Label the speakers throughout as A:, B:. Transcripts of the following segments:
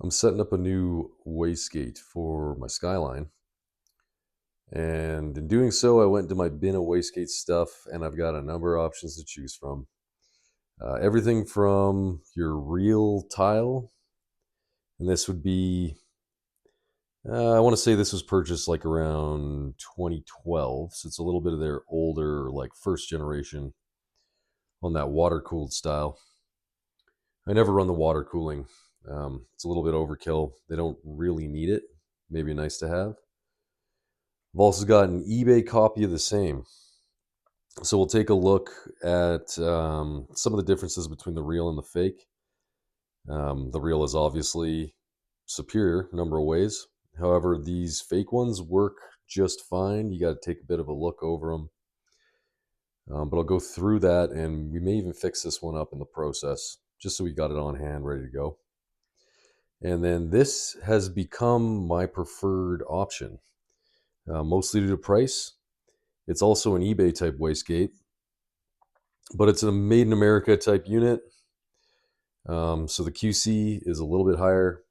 A: I'm setting up a new wastegate for my Skyline. And in doing so, I went to my bin of wastegate stuff, and I've got a number of options to choose from. Everything from your real tile, and this would be, I want to say this was purchased like around 2012, so it's a little bit of their older, like first generation on that water cooled style. I never run the water cooling. It's a little bit overkill. They don't really need it. Maybe nice to have. I've also got an eBay copy of the same. So we'll take a look at some of the differences between the real and the fake. The real is obviously superior a number of ways. However, these fake ones work just fine. You got to take a bit of a look over them. But I'll go through that, and we may even fix this one up in the process, just so we got it on hand, ready to go. And then this has become my preferred option, mostly due to price. It's also an eBay type wastegate, but it's a made in America type unit. So the QC is a little bit higher,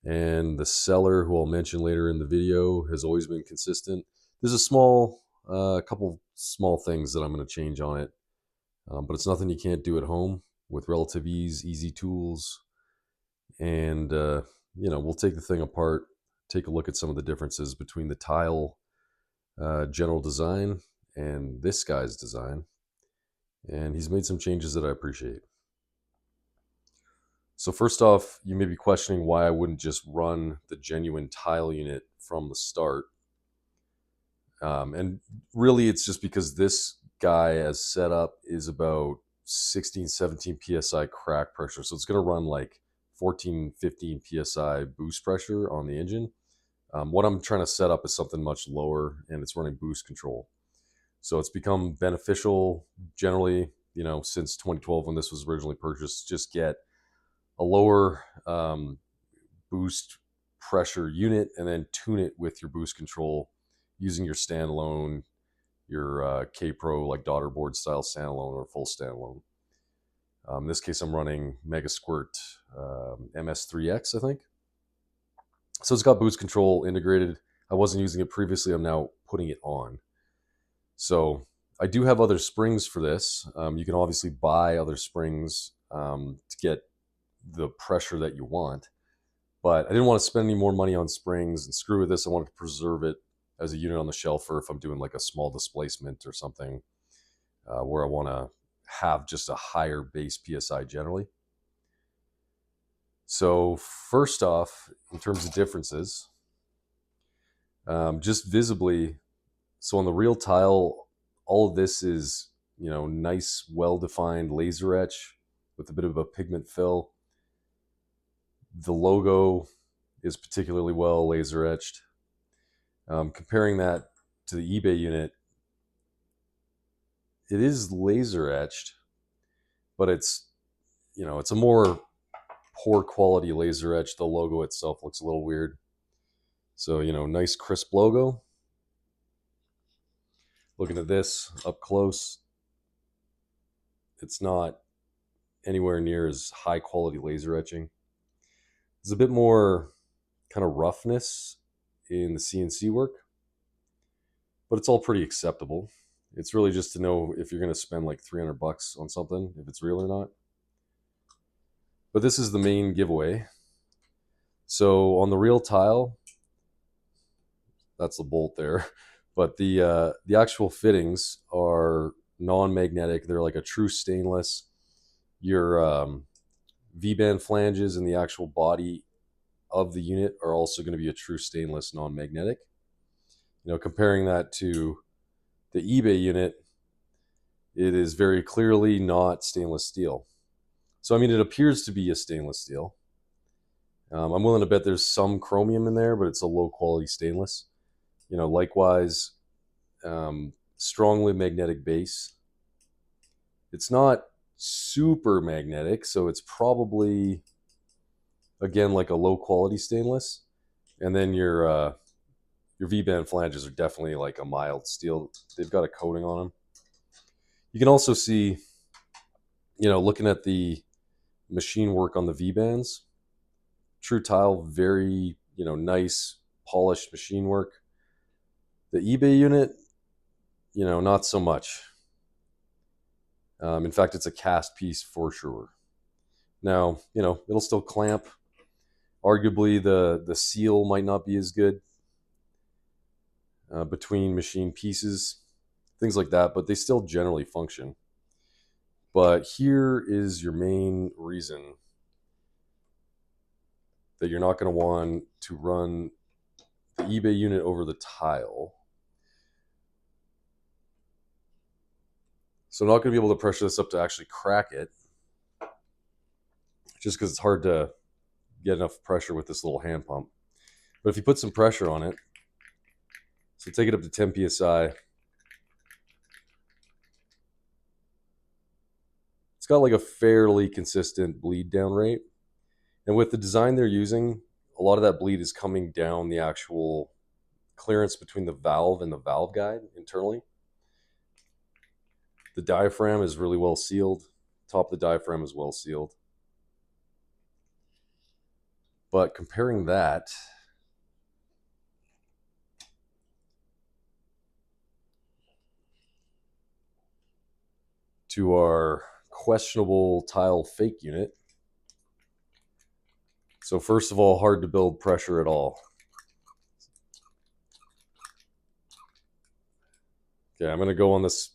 A: and the seller, who I'll mention later in the video, has always been consistent. There's a couple small things that I'm going to change on it, but it's nothing you can't do at home with relative ease, easy tools, and we'll take the thing apart, take a look at some of the differences between the Tial general design and this guy's design, and he's made some changes that I appreciate. So first off, you may be questioning why I wouldn't just run the genuine tile unit from the start. And really it's just because this guy as set up is about 16, 17 PSI crack pressure. So it's going to run like 14, 15 PSI boost pressure on the engine. What I'm trying to set up is something much lower, and it's running boost control. So it's become beneficial generally, since 2012 when this was originally purchased, just get a lower boost pressure unit and then tune it with your boost control using your standalone, your K-Pro like daughter board style standalone or full standalone. In this case, I'm running Mega Squirt MS3X, I think. So it's got boost control integrated. I wasn't using it previously. I'm now putting it on. So I do have other springs for this. You can obviously buy other springs to get the pressure that you want. But I didn't want to spend any more money on springs and screw with this. I wanted to preserve it as a unit on the shelf for if I'm doing like a small displacement or something where I want to have just a higher base PSI generally. So first off, in terms of differences, just visibly, so on the real tile, all of this is, nice, well-defined laser etch with a bit of a pigment fill. The logo is particularly well laser etched. Comparing that to the eBay unit, it is laser etched, but it's a more poor quality laser etch. The logo itself looks a little weird. So, nice crisp logo. Looking at this up close, it's not anywhere near as high quality laser etching. There's a bit more kind of roughness in the CNC work, but it's all pretty acceptable. It's really just to know if you're going to spend like $300 on something, if it's real or not. But this is the main giveaway. So on the real tile, that's the bolt there, but the actual fittings are non-magnetic. They're like a true stainless. Your V-band flanges and the actual body of the unit are also going to be a true stainless non-magnetic. Comparing that to the eBay unit, it is very clearly not stainless steel. So, it appears to be a stainless steel. I'm willing to bet there's some chromium in there, but it's a low quality stainless. Likewise, strongly magnetic base. It's not super magnetic, so it's probably, again, like a low quality stainless. And then your V-band flanges are definitely like a mild steel. They've got a coating on them. You can also see, looking at the machine work on the V-bands, true tile, very, nice, polished machine work. The eBay unit, not so much. In fact, it's a cast piece for sure. Now, it'll still clamp. Arguably, the seal might not be as good between machine pieces, things like that, but they still generally function. But here is your main reason that you're not going to want to run the eBay unit over the tile. So I'm not going to be able to pressure this up to actually crack it, just because it's hard to get enough pressure with this little hand pump. But if you put some pressure on it, so take it up to 10 psi, it's got like a fairly consistent bleed down rate. And with the design they're using, a lot of that bleed is coming down the actual clearance between the valve and the valve guide internally. The diaphragm is really well sealed. Top of the diaphragm is well sealed. But comparing that to our questionable tile fake unit. So first of all, hard to build pressure at all. Okay, I'm going to go on this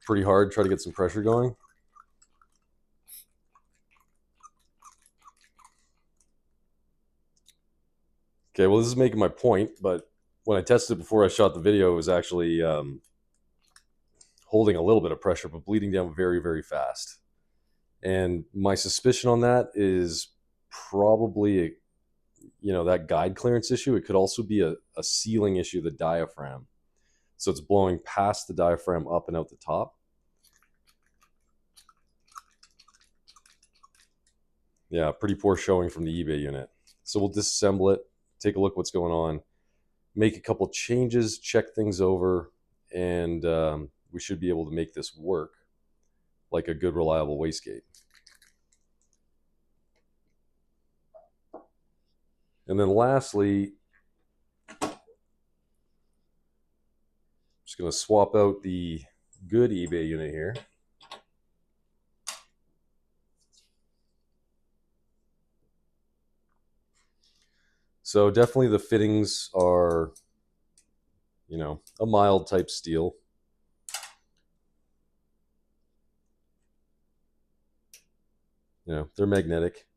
A: pretty hard, try to get some pressure going. Okay, well, this is making my point, but when I tested it before I shot the video, it was actually holding a little bit of pressure, but bleeding down very, very fast. And my suspicion on that is probably, that guide clearance issue. It could also be a sealing issue of the diaphragm. So it's blowing past the diaphragm up and out the top. Yeah, pretty poor showing from the eBay unit. So we'll disassemble it, take a look what's going on, make a couple changes, check things over, and we should be able to make this work like a good, reliable wastegate. And then lastly, I'm just going to swap out the good eBay unit here. So definitely the fittings are, a mild type steel. They're magnetic.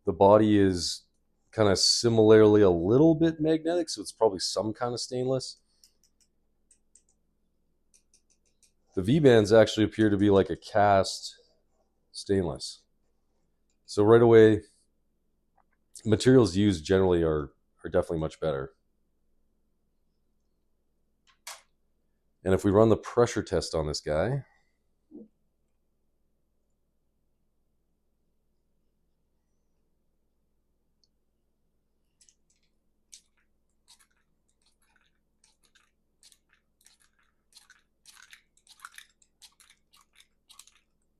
A: The body is kind of similarly a little bit magnetic, so it's probably some kind of stainless. The V-bands actually appear to be like a cast stainless. So right away, materials used generally are definitely much better. And if we run the pressure test on this guy,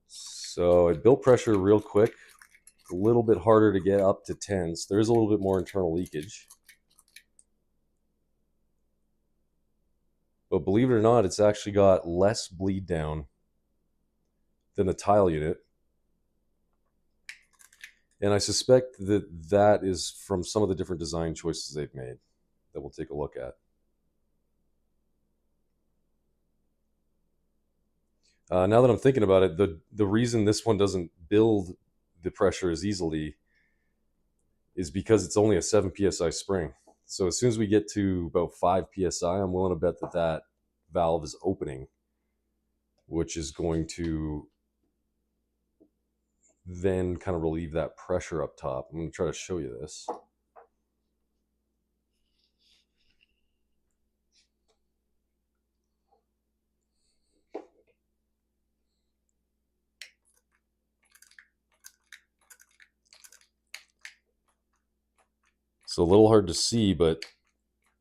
A: so it built pressure real quick, a little bit harder to get up to 10, so there is a little bit more internal leakage. But believe it or not, it's actually got less bleed down than the tile unit. And I suspect that that is from some of the different design choices they've made that we'll take a look at. Now that I'm thinking about it, the reason this one doesn't build the pressure as easily is because it's only a 7 psi spring. So as soon as we get to about 5 psi, I'm willing to bet that that valve is opening, which is going to then kind of relieve that pressure up top. I'm going to try to show you this. So a little hard to see, but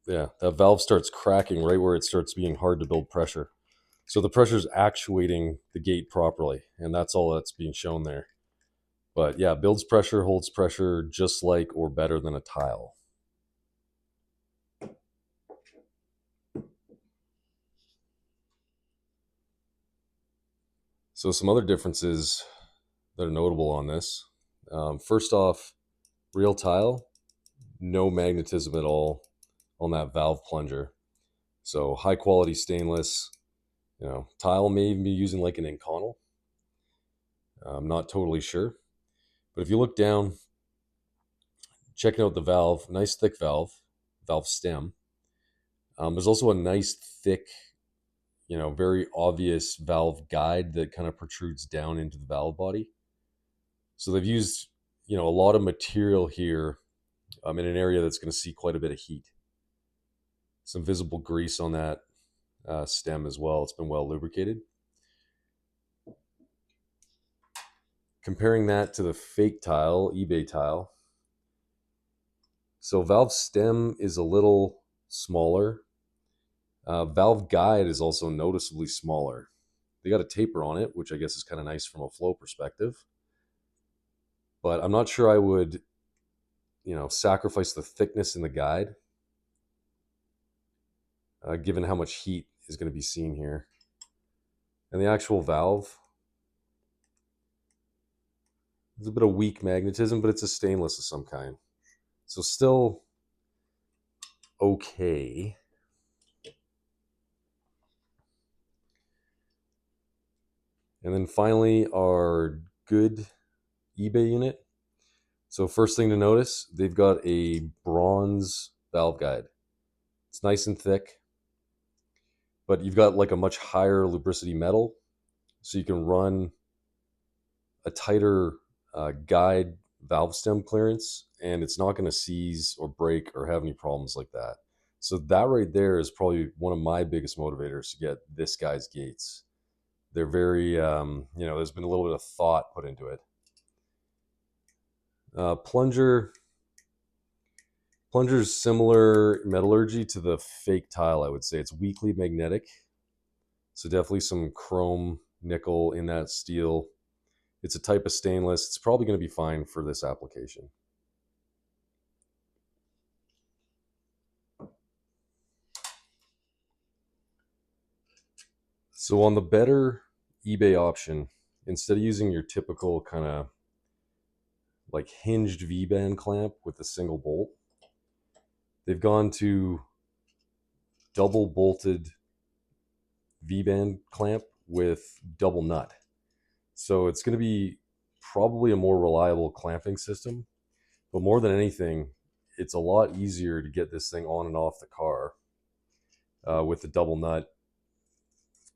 A: yeah, that valve starts cracking right where it starts being hard to build pressure. So the pressure is actuating the gate properly, and that's all that's being shown there. But yeah, builds pressure, holds pressure just like or better than a tile. So some other differences that are notable on this. First off, real tile, no magnetism at all on that valve plunger. So high quality stainless. Tile may even be using like an inconel. I'm not totally sure. But if you look down, checking out the valve, nice thick valve stem. There's also a nice thick, very obvious valve guide that kind of protrudes down into the valve body. So they've used, a lot of material here in an area that's going to see quite a bit of heat. Some visible grease on that stem as well. It's been well lubricated. Comparing that to the fake tile, eBay tile. So valve stem is a little smaller. Valve guide is also noticeably smaller. They got a taper on it, which I guess is kind of nice from a flow perspective. But I'm not sure I would, sacrifice the thickness in the guide, given how much heat is going to be seen here. And the actual valve, there's a bit of weak magnetism, but it's a stainless of some kind. So still okay. And then finally, our good eBay unit. So first thing to notice, they've got a bronze valve guide. It's nice and thick, but you've got like a much higher lubricity metal, so you can run a tighter guide valve stem clearance, and it's not going to seize or break or have any problems like that. So that right there is probably one of my biggest motivators to get this guy's gates. They're very, there's been a little bit of thought put into it. Plunger's similar metallurgy to the fake tile, I would say. It's weakly magnetic, so definitely some chrome, nickel in that steel. It's a type of stainless. It's probably going to be fine for this application. So on the better eBay option, instead of using your typical kind of like hinged V-band clamp with a single bolt, they've gone to double bolted V-band clamp with double nut. So it's going to be probably a more reliable clamping system, but more than anything, it's a lot easier to get this thing on and off the car with the double nut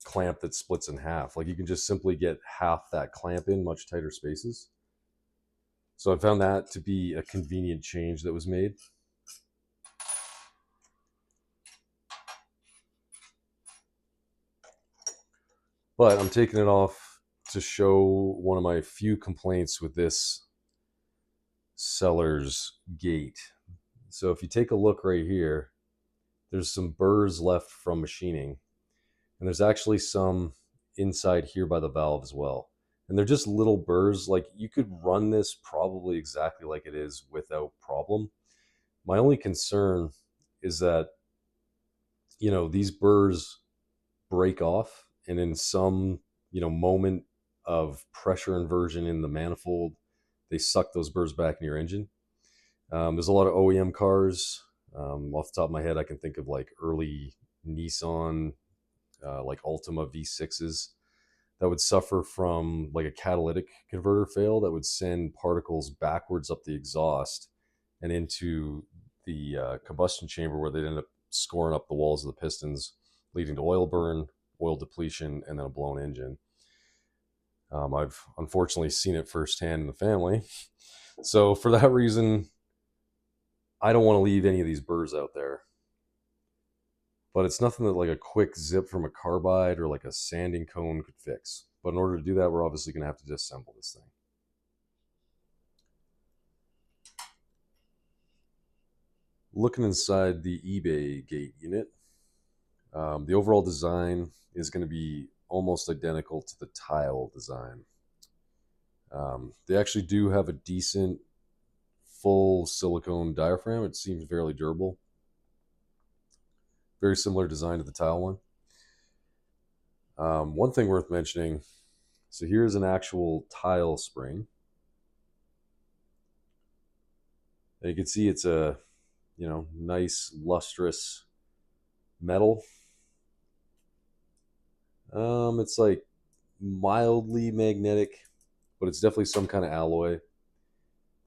A: clamp that splits in half. Like you can just simply get half that clamp in much tighter spaces. So I found that to be a convenient change that was made. But I'm taking it off to show one of my few complaints with this seller's gate. So if you take a look right here, there's some burrs left from machining, and there's actually some inside here by the valve as well. And they're just little burrs. Like you could run this probably exactly like it is without problem. My only concern is that, these burrs break off, and in some, moment of pressure inversion in the manifold, they suck those burrs back in your engine. There's a lot of OEM cars. Off the top of my head, I can think of like early Nissan, like Altima V6s that would suffer from like a catalytic converter fail that would send particles backwards up the exhaust and into the combustion chamber, where they'd end up scoring up the walls of the pistons, leading to oil burn, oil depletion, and then a blown engine. I've unfortunately seen it firsthand in the family. So for that reason, I don't want to leave any of these burrs out there. But it's nothing that like a quick zip from a carbide or like a sanding cone could fix. But in order to do that, we're obviously going to have to disassemble this thing. Looking inside the eBay gate unit, the overall design is going to be almost identical to the Tial design. They actually do have a decent full silicone diaphragm. It seems fairly durable. Very similar design to the Tial one. One thing worth mentioning, so here's an actual Tial spring. And you can see it's a, nice lustrous metal. It's like mildly magnetic, but it's definitely some kind of alloy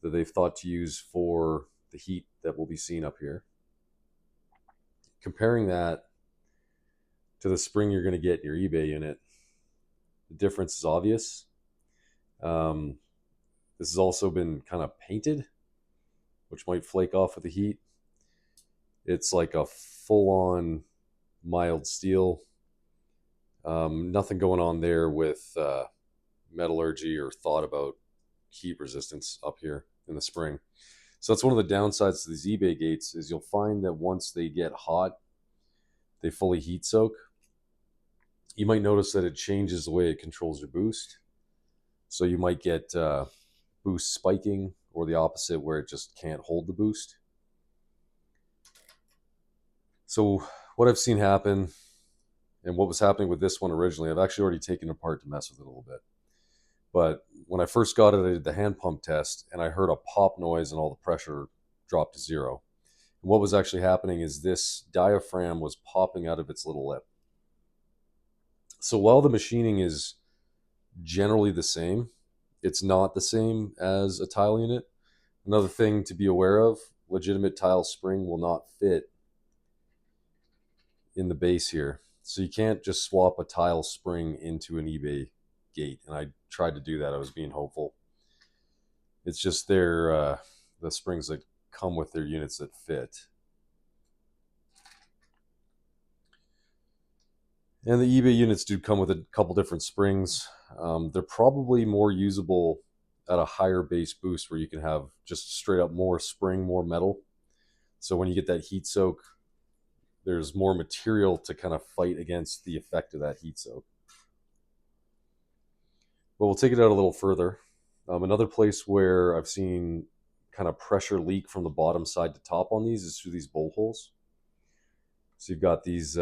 A: that they've thought to use for the heat that will be seen up here. Comparing that to the spring you're going to get in your eBay unit, the difference is obvious. This has also been kind of painted, which might flake off with the heat. It's like a full-on mild steel. Nothing going on there with metallurgy or thought about heat resistance up here in the spring. So that's one of the downsides to these eBay gates is you'll find that once they get hot, they fully heat soak. You might notice that it changes the way it controls your boost. So you might get boost spiking, or the opposite where it just can't hold the boost. So what I've seen happen, and what was happening with this one originally, I've actually already taken it apart to mess with it a little bit. But when I first got it, I did the hand pump test, and I heard a pop noise and all the pressure dropped to zero. And what was actually happening is this diaphragm was popping out of its little lip. So while the machining is generally the same, it's not the same as a Tial unit. Another thing to be aware of, legitimate Tial spring will not fit in the base here. So you can't just swap a Tial spring into an eBay gate. And I tried to do that. I was being hopeful. It's just the springs that come with their units that fit. And the eBay units do come with a couple different springs. They're probably more usable at a higher base boost where you can have just straight up more spring, more metal. So when you get that heat soak, there's more material to kind of fight against the effect of that heat soak. But we'll take it out a little further. Another place where I've seen kind of pressure leak from the bottom side to top on these is through these bolt holes. So you've got these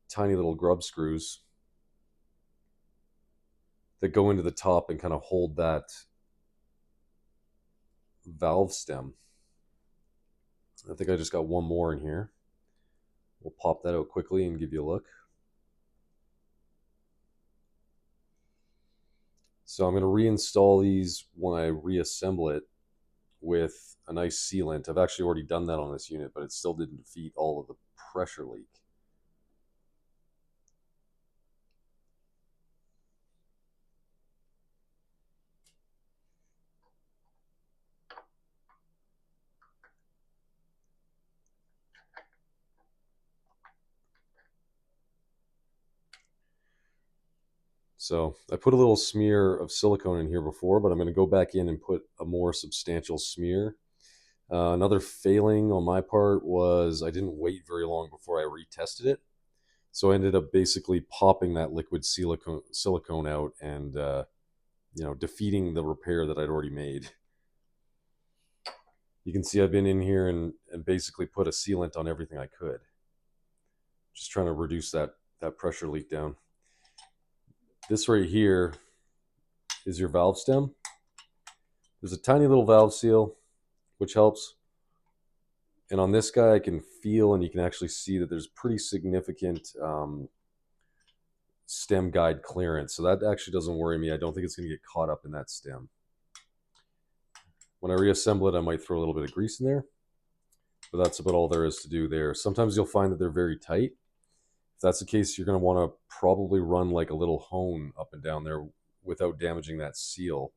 A: tiny little grub screws that go into the top and kind of hold that valve stem. I think I just got one more in here. We'll pop that out quickly and give you a look. So I'm going to reinstall these when I reassemble it with a nice sealant. I've actually already done that on this unit, but it still didn't defeat all of the pressure leak. So I put a little smear of silicone in here before, but I'm going to go back in and put a more substantial smear. Another failing on my part was I didn't wait very long before I retested it. So I ended up basically popping that liquid silicone out and defeating the repair that I'd already made. You can see I've been in here and basically put a sealant on everything I could. Just trying to reduce that pressure leak down. This right here is your valve stem. There's a tiny little valve seal, which helps. And on this guy, I can feel and you can actually see that there's pretty significant stem guide clearance. So that actually doesn't worry me. I don't think it's going to get caught up in that stem. When I reassemble it, I might throw a little bit of grease in there. But that's about all there is to do there. Sometimes you'll find that they're very tight. If that's the case, you're going to want to probably run like a little hone up and down there without damaging that seal.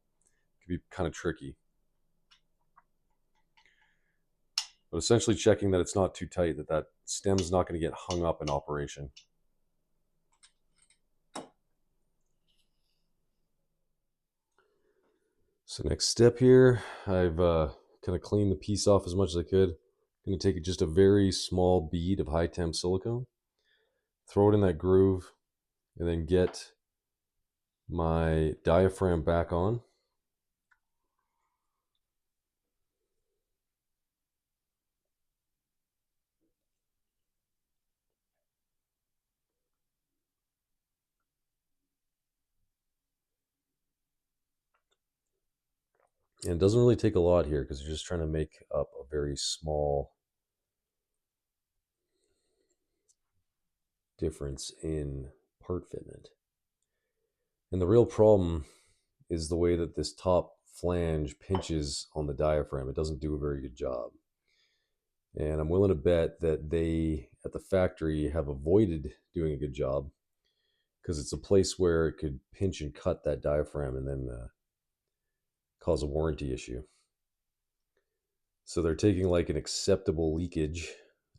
A: It can be kind of tricky. But essentially checking that it's not too tight, that stem's not going to get hung up in operation. So next step here, I've kind of cleaned the piece off as much as I could. I'm going to take just a very small bead of high temp silicone, throw it in that groove, and then get my diaphragm back on. And it doesn't really take a lot here because you're just trying to make up a very small difference in part fitment. And the real problem is the way that this top flange pinches on the diaphragm. It doesn't do a very good job. And I'm willing to bet that they at the factory have avoided doing a good job because it's a place where it could pinch and cut that diaphragm and then cause a warranty issue. So they're taking like an acceptable leakage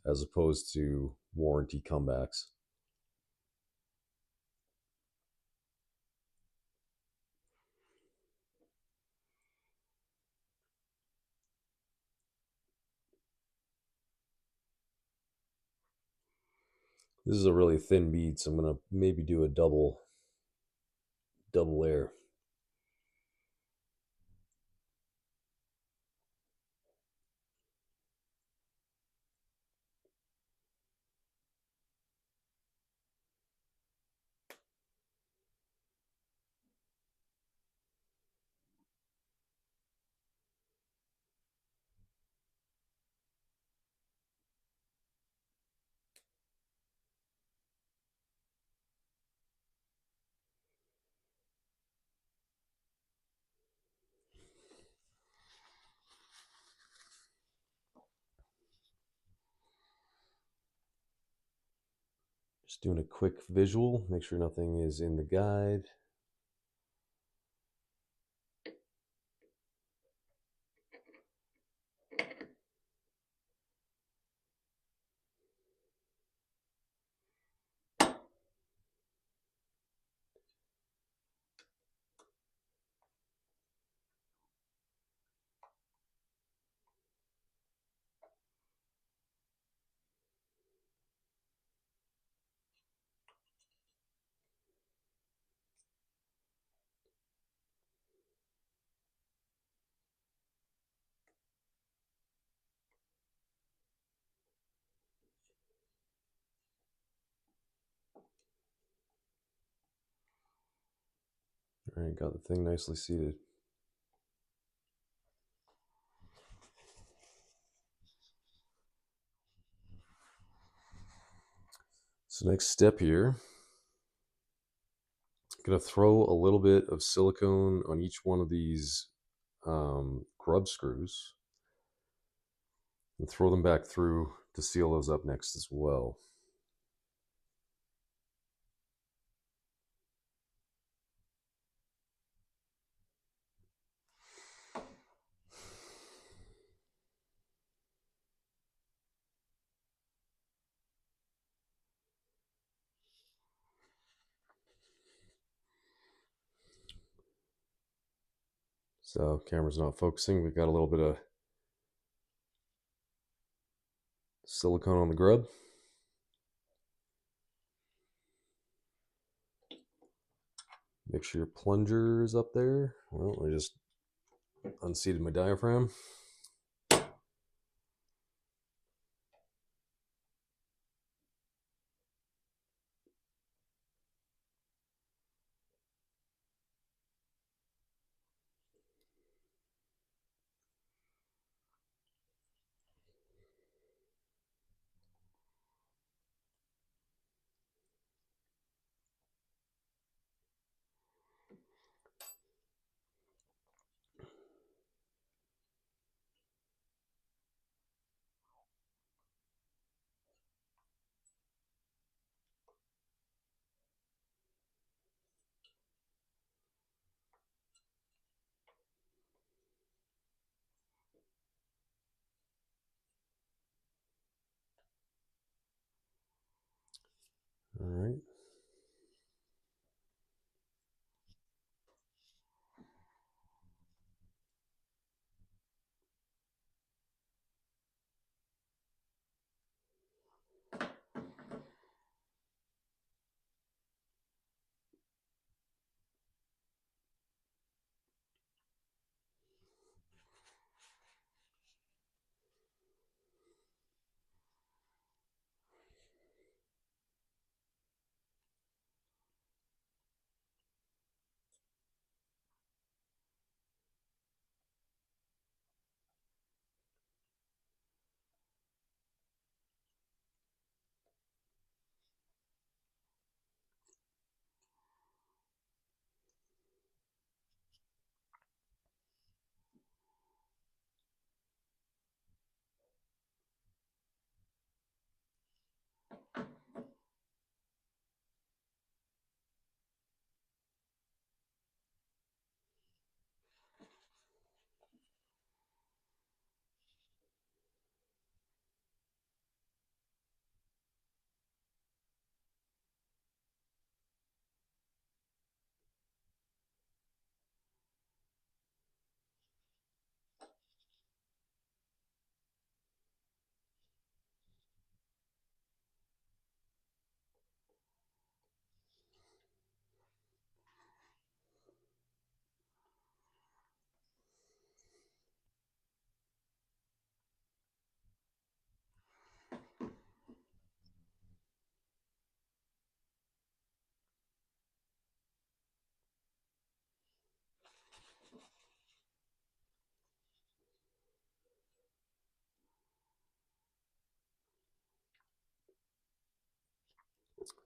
A: as opposed to warranty comebacks. This is a really thin bead, so I'm going to maybe do a double layer. Just doing a quick visual, make sure nothing is in the guide. All right, got the thing nicely seated. So next step here, I'm going to throw a little bit of silicone on each one of these grub screws and throw them back through to seal those up next as well. So camera's not focusing. We've got a little bit of silicone on the grub. Make sure your plunger is up there. Well, I just unseated my diaphragm.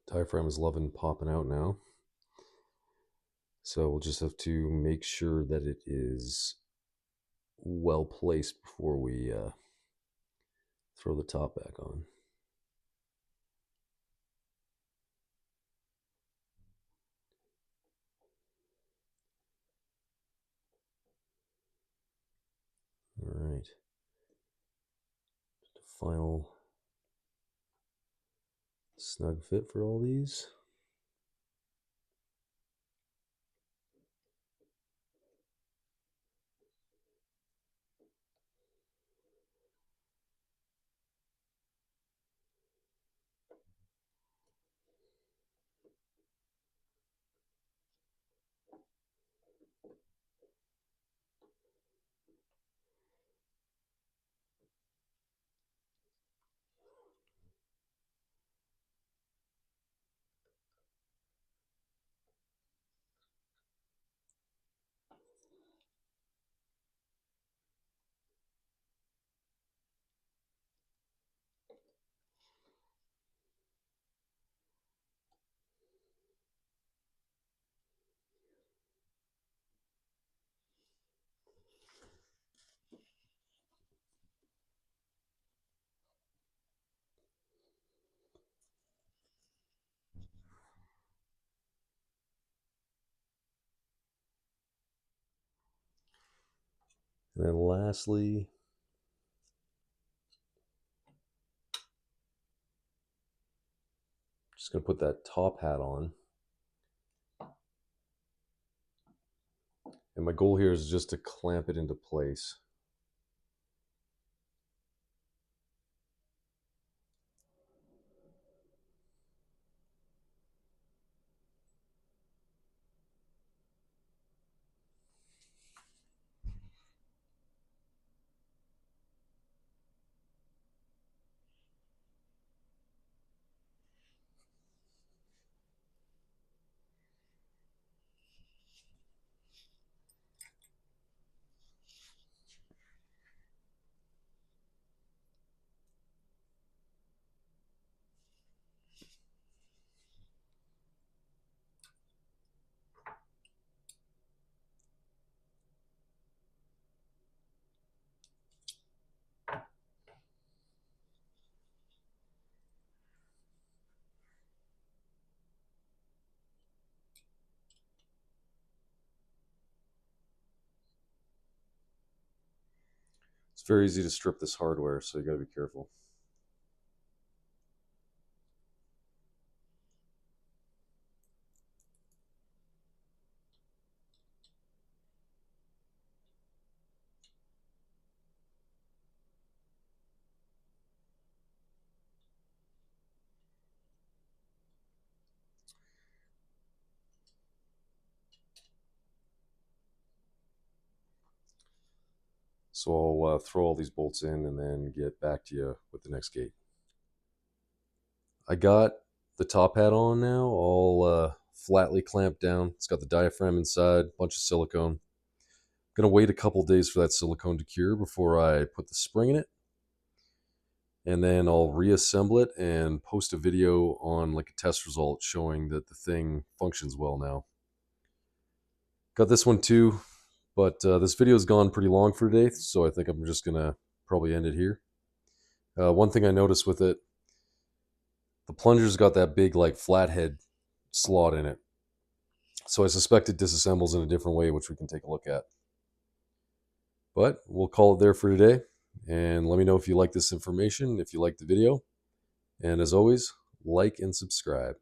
A: Diaphragm is loving popping out now. So we'll just have to make sure that it is well placed before we throw the top back on. All right. Just a final snug fit for all these. And then lastly, just going to put that top hat on. And my goal here is just to clamp it into place. It's very easy to strip this hardware, so you got to be careful. So I'll throw all these bolts in and then get back to you with the next gate. I got the top hat on now, all flatly clamped down. It's got the diaphragm inside, bunch of silicone. I'm gonna wait a couple days for that silicone to cure before I put the spring in it. And then I'll reassemble it and post a video on like a test result showing that the thing functions well now. Got this one too, but this video's gone pretty long for today, so I think I'm just gonna probably end it here. One thing I noticed with it, the plunger's got that big like flathead slot in it. So I suspect it disassembles in a different way, which we can take a look at. But we'll call it there for today. And let me know if you like this information, if you like the video. And as always, like and subscribe.